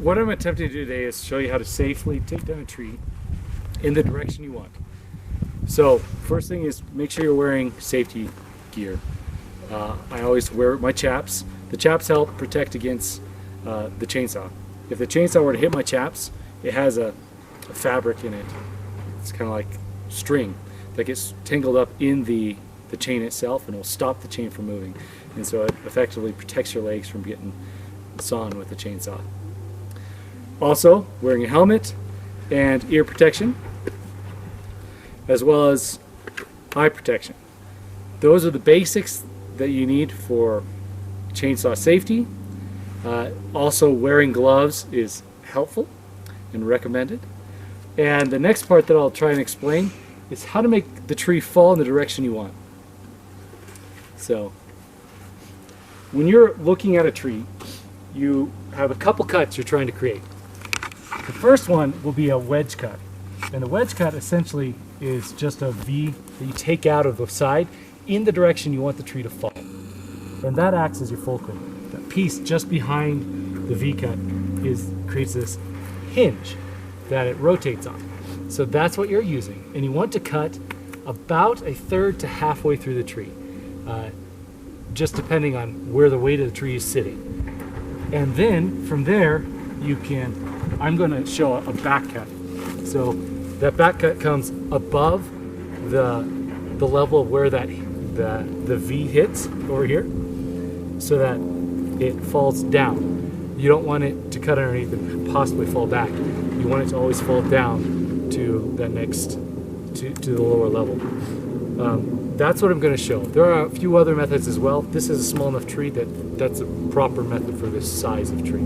what I'm attempting to do today is show you how to safely take down a tree in the direction you want. So first thing is make sure you're wearing safety gear. I always wear my chaps. The chaps help protect against the chainsaw. If the chainsaw were to hit my chaps, it has a fabric in it. It's kind of like string that gets tangled up in the chain itself and will stop the chain from moving. And so it effectively protects your legs from getting sawn with the chainsaw. Also, wearing a helmet and ear protection, as well as eye protection. Those are the basics that you need for chainsaw safety. Also, wearing gloves is helpful and recommended. And the next part that I'll try and explain is how to make the tree fall in the direction you want. So, when you're looking at a tree, you have a couple cuts you're trying to create. The first one will be a wedge cut. And the wedge cut essentially is just a V that you take out of the side in the direction you want the tree to fall. And that acts as your fulcrum. That piece just behind the V cut creates this hinge that it rotates on. So that's what you're using. And you want to cut about a third to halfway through the tree, just depending on where the weight of the tree is sitting. And then from there, I'm going to show a back cut. So that back cut comes above the level of where the V hits over here, so that it falls down. You don't want it to cut underneath and possibly fall back. You want it to always fall down to the lower level. That's what I'm going to show. There are a few other methods as well. This is a small enough tree that's a proper method for this size of tree.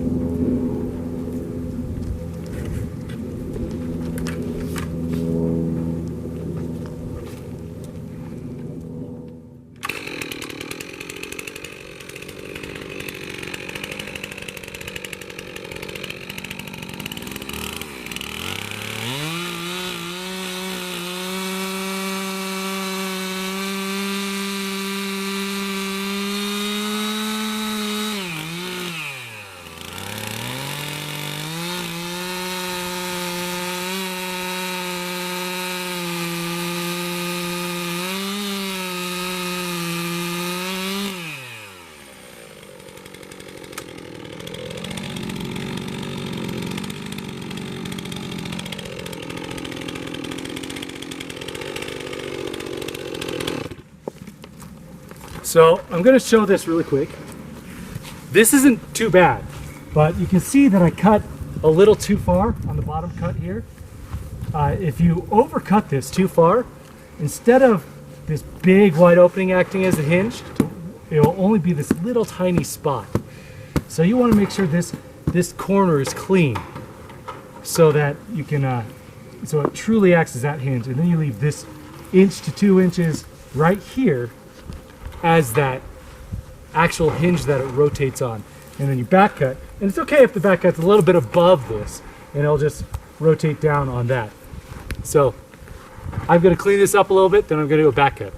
So I'm going to show this really quick. This isn't too bad, but you can see that I cut a little too far on the bottom cut here. If you overcut this too far, instead of this big wide opening acting as a hinge, it will only be this little tiny spot. So you want to make sure this corner is clean, so that you can, so it truly acts as that hinge, and then you leave this 1 to 2 inches right here as that actual hinge that it rotates on. And then you back cut, and it's okay if the back cut's a little bit above this, and it'll just rotate down on that. So I'm going to clean this up a little bit, then I'm going to do a back cut.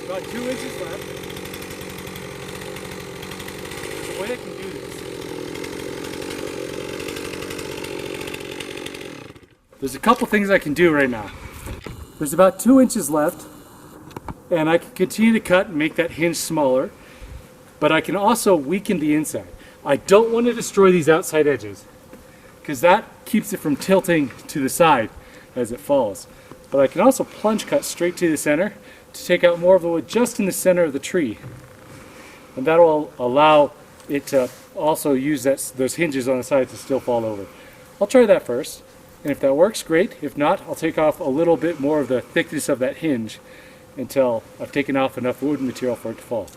About 2 inches left. There's a way I can do this. There's a couple things I can do right now. There's about 2 inches left, and I can continue to cut and make that hinge smaller, but I can also weaken the inside. I don't want to destroy these outside edges. because that keeps it from tilting to the side as it falls. But I can also plunge cut straight to the center to take out more of the wood just in the center of the tree. And that will allow it to also use those hinges on the side to still fall over. I'll try that first, and if that works, great. If not, I'll take off a little bit more of the thickness of that hinge until I've taken off enough wood material for it to fall.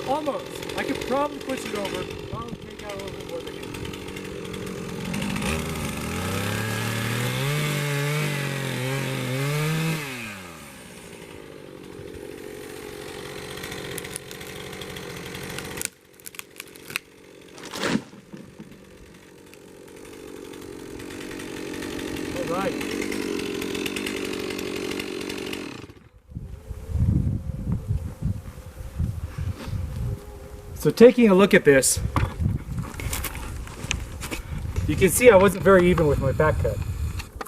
Almost. I could probably push it over. Probably take out a little bit more than it. All right. So taking a look at this, you can see I wasn't very even with my back cut.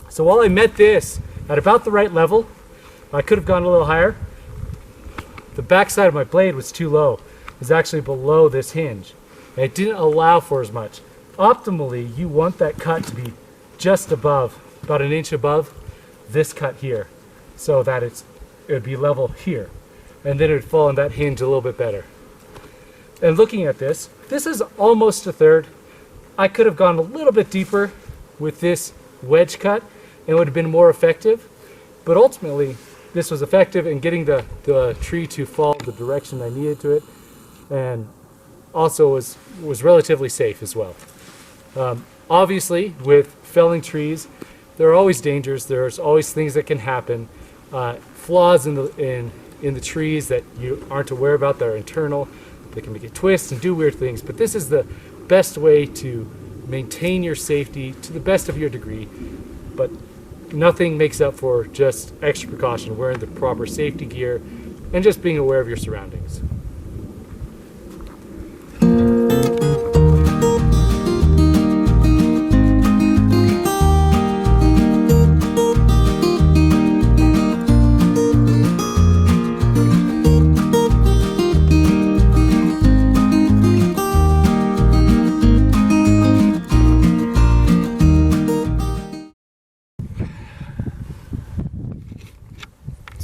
So while I met this at about the right level, I could have gone a little higher. The back side of my blade was too low. It was actually below this hinge. And it didn't allow for as much. Optimally, you want that cut to be just above, about an inch above this cut here, so that it would be level here. And then it would fall in that hinge a little bit better. And looking at this, this is almost a third. I could have gone a little bit deeper with this wedge cut and it would have been more effective. But ultimately, this was effective in getting the tree to fall the direction I needed to it, and also was relatively safe as well. Obviously, with felling trees, there are always dangers. There's always things that can happen. Flaws in the trees that you aren't aware about that are internal. They can make it twist and do weird things, but this is the best way to maintain your safety to the best of your degree. But nothing makes up for just extra precaution, wearing the proper safety gear, and just being aware of your surroundings.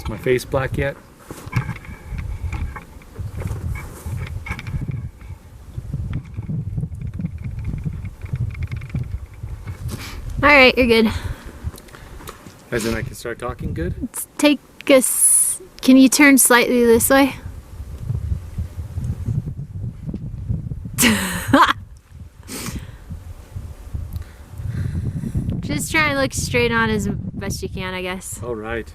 My face black yet? All right, you're good. As in I can start talking good? Let's take us. Can you turn slightly this way? Just try and look straight on as best you can, I guess. All right.